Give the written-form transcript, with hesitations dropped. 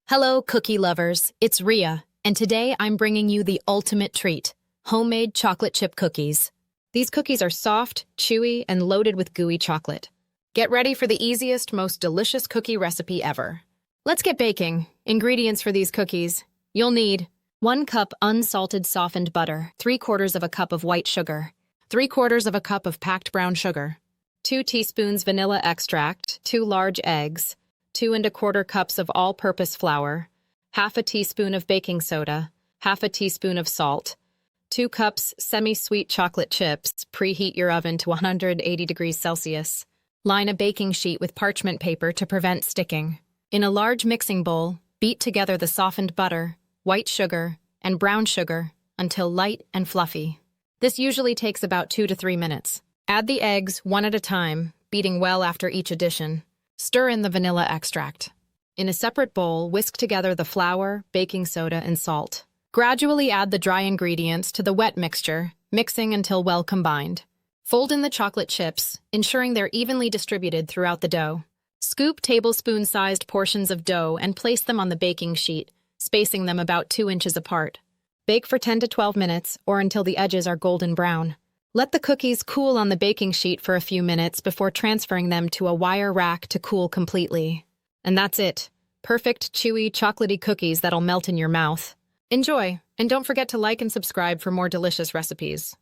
Hello, cookie lovers. It's Ria, and today I'm bringing you the ultimate treat, homemade chocolate chip cookies. These cookies are soft, chewy, and loaded with gooey chocolate. Get ready for the easiest, most delicious cookie recipe ever. Let's get baking. Ingredients for these cookies. You'll need 1 cup unsalted softened butter, 3/4 of a cup of white sugar, 3/4 of a cup of packed brown sugar, 2 teaspoons vanilla extract, 2 large eggs, 2 1/4 cups of all-purpose flour, half a teaspoon of baking soda, half a teaspoon of salt, 2 cups semi-sweet chocolate chips. Preheat your oven to 180 degrees Celsius. Line a baking sheet with parchment paper to prevent sticking. In a large mixing bowl, beat together the softened butter, white sugar, and brown sugar until light and fluffy. This usually takes about 2 to 3 minutes. Add the eggs one at a time, beating well after each addition. Stir in the vanilla extract. In a separate bowl, whisk together the flour, baking soda, and salt. Gradually add the dry ingredients to the wet mixture, mixing until well combined. Fold in the chocolate chips, ensuring they're evenly distributed throughout the dough. Scoop tablespoon-sized portions of dough and place them on the baking sheet, spacing them about 2 inches apart. Bake for 10 to 12 minutes or until the edges are golden brown. Let the cookies cool on the baking sheet for a few minutes before transferring them to a wire rack to cool completely. And that's it. Perfect, chewy, chocolatey cookies that'll melt in your mouth. Enjoy, and don't forget to like and subscribe for more delicious recipes.